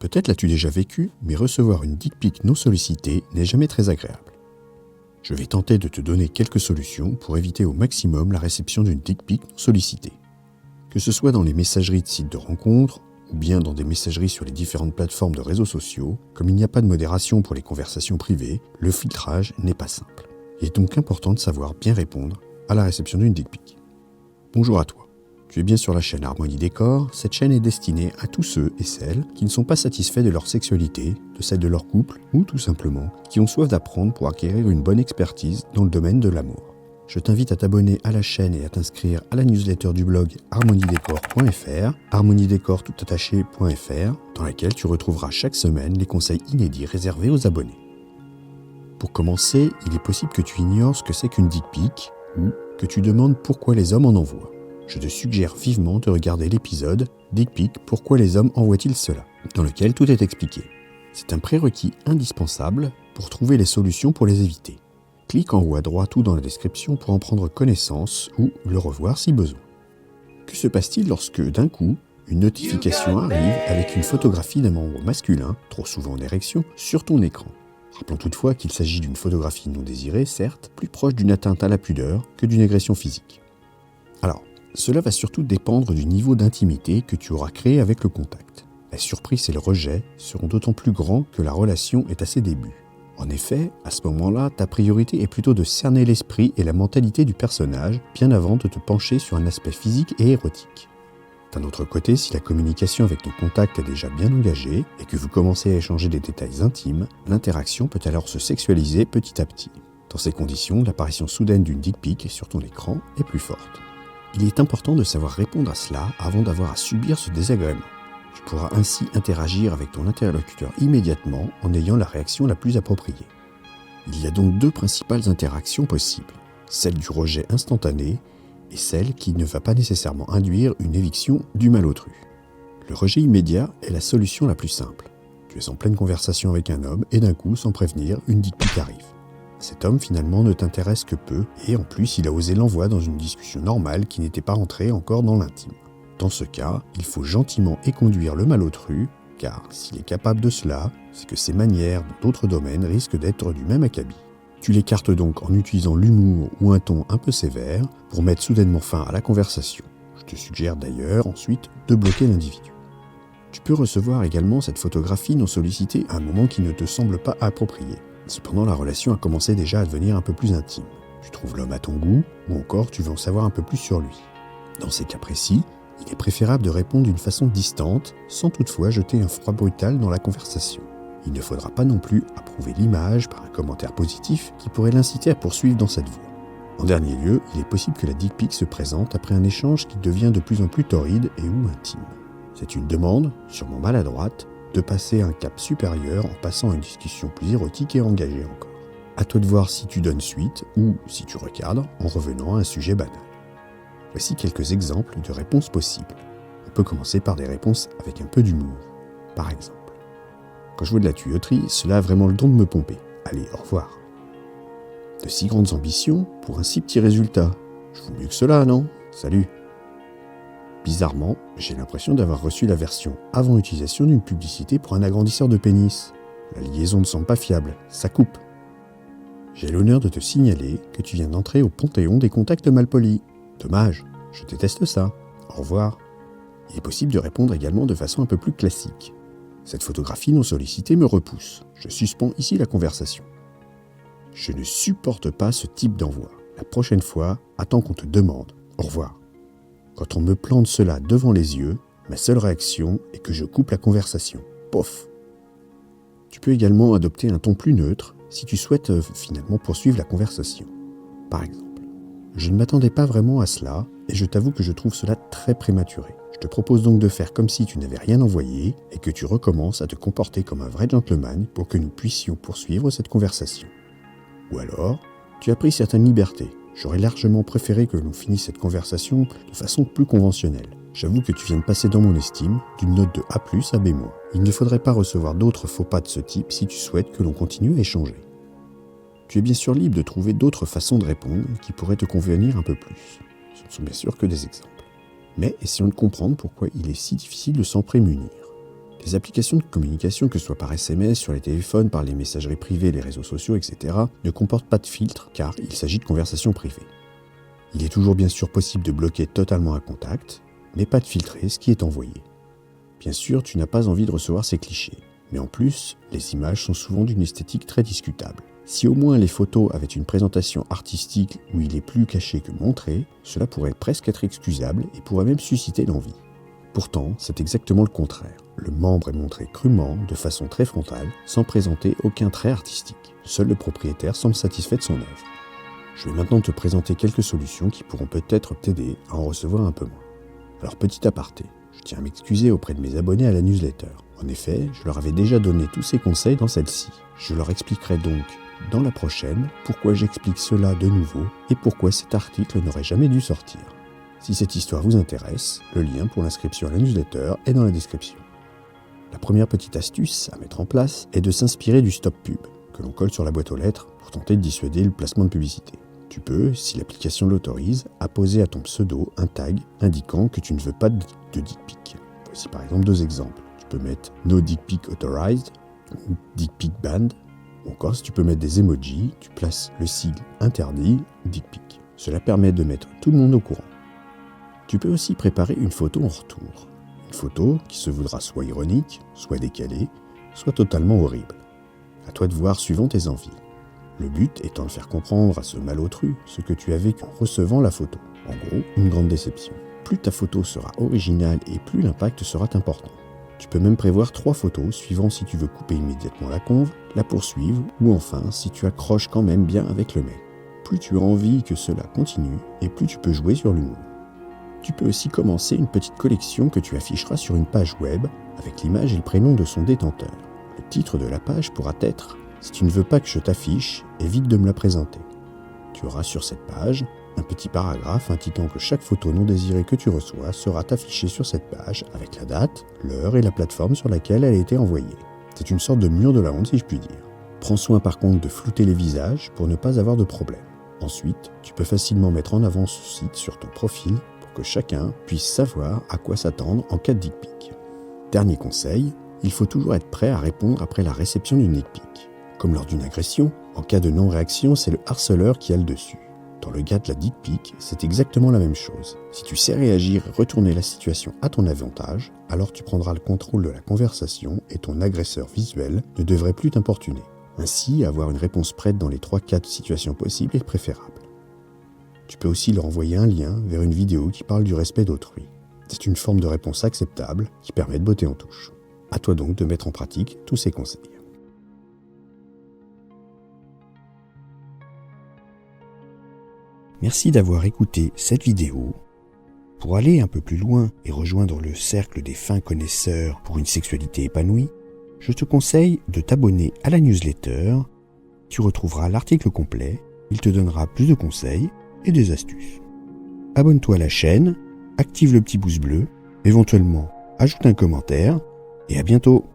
Peut-être l'as-tu déjà vécu, mais recevoir une dick pic non sollicitée n'est jamais très agréable. Je vais tenter de te donner quelques solutions pour éviter au maximum la réception d'une dick pic non sollicitée. Que ce soit dans les messageries de sites de rencontres, ou bien dans des messageries sur les différentes plateformes de réseaux sociaux, comme il n'y a pas de modération pour les conversations privées, le filtrage n'est pas simple. Il est donc important de savoir bien répondre à la réception d'une dick pic. Bonjour à toi. Tu es bien sur la chaîne Harmonie Décor. Cette chaîne est destinée à tous ceux et celles qui ne sont pas satisfaits de leur sexualité, de celle de leur couple, ou tout simplement qui ont soif d'apprendre pour acquérir une bonne expertise dans le domaine de l'amour. Je t'invite à t'abonner à la chaîne et à t'inscrire à la newsletter du blog harmoniedécor.fr, harmoniedécor.fr, dans laquelle tu retrouveras chaque semaine les conseils inédits réservés aux abonnés. Pour commencer, il est possible que tu ignores ce que c'est qu'une dick pic ou que tu demandes pourquoi les hommes en envoient. Je te suggère vivement de regarder l'épisode « Dick pic, pourquoi les hommes envoient-ils cela ?», dans lequel tout est expliqué. C'est un prérequis indispensable pour trouver les solutions pour les éviter. Clique en haut à droite ou dans la description pour en prendre connaissance ou le revoir si besoin. Que se passe-t-il lorsque, d'un coup, une notification arrive avec une photographie d'un membre masculin, trop souvent en érection, sur ton écran ? Rappelons toutefois qu'il s'agit d'une photographie non désirée, certes, plus proche d'une atteinte à la pudeur que d'une agression physique. Alors, cela va surtout dépendre du niveau d'intimité que tu auras créé avec le contact. La surprise et le rejet seront d'autant plus grands que la relation est à ses débuts. En effet, à ce moment-là, ta priorité est plutôt de cerner l'esprit et la mentalité du personnage, bien avant de te pencher sur un aspect physique et érotique. D'un autre côté, si la communication avec ton contact est déjà bien engagée et que vous commencez à échanger des détails intimes, l'interaction peut alors se sexualiser petit à petit. Dans ces conditions, l'apparition soudaine d'une dick pic sur ton écran est plus forte. Il est important de savoir répondre à cela avant d'avoir à subir ce désagrément. Tu pourras ainsi interagir avec ton interlocuteur immédiatement en ayant la réaction la plus appropriée. Il y a donc deux principales interactions possibles, celle du rejet instantané et celle qui ne va pas nécessairement induire une éviction du malotru. Le rejet immédiat est la solution la plus simple. Tu es en pleine conversation avec un homme et d'un coup, sans prévenir, une dick pic arrive. Cet homme finalement ne t'intéresse que peu et en plus il a osé l'envoi dans une discussion normale qui n'était pas rentrée encore dans l'intime. Dans ce cas, il faut gentiment éconduire le malotru, car s'il est capable de cela, c'est que ses manières dans d'autres domaines risquent d'être du même acabit. Tu l'écartes donc en utilisant l'humour ou un ton un peu sévère pour mettre soudainement fin à la conversation. Je te suggère d'ailleurs ensuite de bloquer l'individu. Tu peux recevoir également cette photographie non sollicitée à un moment qui ne te semble pas approprié. Cependant, la relation a commencé déjà à devenir un peu plus intime. Tu trouves l'homme à ton goût, ou encore tu veux en savoir un peu plus sur lui. Dans ces cas précis, il est préférable de répondre d'une façon distante, sans toutefois jeter un froid brutal dans la conversation. Il ne faudra pas non plus approuver l'image par un commentaire positif qui pourrait l'inciter à poursuivre dans cette voie. En dernier lieu, il est possible que la dick pic se présente après un échange qui devient de plus en plus torride et ou intime. C'est une demande, sûrement maladroite, de passer un cap supérieur en passant à une discussion plus érotique et engagée encore. À toi de voir si tu donnes suite ou si tu recadres en revenant à un sujet banal. Voici quelques exemples de réponses possibles. On peut commencer par des réponses avec un peu d'humour. Par exemple, quand je vois de la tuyauterie, cela a vraiment le don de me pomper. Allez, au revoir. De si grandes ambitions pour un si petit résultat. Je vaux mieux que cela, non ? Salut. Bizarrement, j'ai l'impression d'avoir reçu la version avant utilisation d'une publicité pour un agrandisseur de pénis. La liaison ne semble pas fiable, ça coupe. J'ai l'honneur de te signaler que tu viens d'entrer au panthéon des contacts malpolis. Dommage, je déteste ça. Au revoir. Il est possible de répondre également de façon un peu plus classique. Cette photographie non sollicitée me repousse. Je suspends ici la conversation. Je ne supporte pas ce type d'envoi. La prochaine fois, attends qu'on te demande. Au revoir. Quand on me plante cela devant les yeux, ma seule réaction est que je coupe la conversation. Pof. Tu peux également adopter un ton plus neutre si tu souhaites finalement poursuivre la conversation. Par exemple, je ne m'attendais pas vraiment à cela et je t'avoue que je trouve cela très prématuré. Je te propose donc de faire comme si tu n'avais rien envoyé et que tu recommences à te comporter comme un vrai gentleman pour que nous puissions poursuivre cette conversation. Ou alors, tu as pris certaines libertés. J'aurais largement préféré que l'on finisse cette conversation de façon plus conventionnelle. J'avoue que tu viens de passer dans mon estime d'une note de A+ à B-. Il ne faudrait pas recevoir d'autres faux pas de ce type si tu souhaites que l'on continue à échanger. Tu es bien sûr libre de trouver d'autres façons de répondre qui pourraient te convenir un peu plus. Ce ne sont bien sûr que des exemples. Mais essayons de comprendre pourquoi il est si difficile de s'en prémunir. Les applications de communication, que ce soit par SMS, sur les téléphones, par les messageries privées, les réseaux sociaux, etc., ne comportent pas de filtre car il s'agit de conversations privées. Il est toujours bien sûr possible de bloquer totalement un contact, mais pas de filtrer ce qui est envoyé. Bien sûr, tu n'as pas envie de recevoir ces clichés, mais en plus, les images sont souvent d'une esthétique très discutable. Si au moins les photos avaient une présentation artistique où il est plus caché que montré, cela pourrait presque être excusable et pourrait même susciter l'envie. Pourtant, c'est exactement le contraire. Le membre est montré crûment, de façon très frontale, sans présenter aucun trait artistique. Seul le propriétaire semble satisfait de son œuvre. Je vais maintenant te présenter quelques solutions qui pourront peut-être t'aider à en recevoir un peu moins. Alors petit aparté, je tiens à m'excuser auprès de mes abonnés à la newsletter. En effet, je leur avais déjà donné tous ces conseils dans celle-ci. Je leur expliquerai donc dans la prochaine pourquoi j'explique cela de nouveau et pourquoi cet article n'aurait jamais dû sortir. Si cette histoire vous intéresse, le lien pour l'inscription à la newsletter est dans la description. La première petite astuce à mettre en place est de s'inspirer du stop pub que l'on colle sur la boîte aux lettres pour tenter de dissuader le placement de publicité. Tu peux, si l'application l'autorise, apposer à ton pseudo un tag indiquant que tu ne veux pas de dick pic. Voici par exemple 2 exemples. Tu peux mettre No Dick Pic Authorized ou Dick Pic Banned. Ou encore, si tu peux mettre des emojis, tu places le sigle interdit Dick Pic. Cela permet de mettre tout le monde au courant. Tu peux aussi préparer une photo en retour. Une photo qui se voudra soit ironique, soit décalée, soit totalement horrible. À toi de voir suivant tes envies. Le but étant de faire comprendre à ce malotru ce que tu as vécu en recevant la photo. En gros, une grande déception. Plus ta photo sera originale et plus l'impact sera important. Tu peux même prévoir 3 photos suivant si tu veux couper immédiatement la conve, la poursuivre ou enfin si tu accroches quand même bien avec le mec. Plus tu as envie que cela continue et plus tu peux jouer sur l'humour. Tu peux aussi commencer une petite collection que tu afficheras sur une page web avec l'image et le prénom de son détenteur. Le titre de la page pourra être « Si tu ne veux pas que je t'affiche, évite de me la présenter ». Tu auras sur cette page un petit paragraphe indiquant que chaque photo non désirée que tu reçois sera affichée sur cette page avec la date, l'heure et la plateforme sur laquelle elle a été envoyée. C'est une sorte de mur de la honte si je puis dire. Prends soin par contre de flouter les visages pour ne pas avoir de problème. Ensuite, tu peux facilement mettre en avant ce site sur ton profil pour que chacun puisse savoir à quoi s'attendre en cas de dick pic. Dernier conseil, il faut toujours être prêt à répondre après la réception d'une dick pic. Comme lors d'une agression, en cas de non-réaction, c'est le harceleur qui a le dessus. Dans le cas de la dick pic, c'est exactement la même chose. Si tu sais réagir et retourner la situation à ton avantage, alors tu prendras le contrôle de la conversation et ton agresseur visuel ne devrait plus t'importuner. Ainsi, avoir une réponse prête dans les 3-4 situations possibles est préférable. Tu peux aussi leur envoyer un lien vers une vidéo qui parle du respect d'autrui. C'est une forme de réponse acceptable qui permet de botter en touche. À toi donc de mettre en pratique tous ces conseils. Merci d'avoir écouté cette vidéo. Pour aller un peu plus loin et rejoindre le cercle des fins connaisseurs pour une sexualité épanouie, je te conseille de t'abonner à la newsletter. Tu retrouveras l'article complet, il te donnera plus de conseils et des astuces. Abonne-toi à la chaîne, active le petit pouce bleu, éventuellement ajoute un commentaire et à bientôt.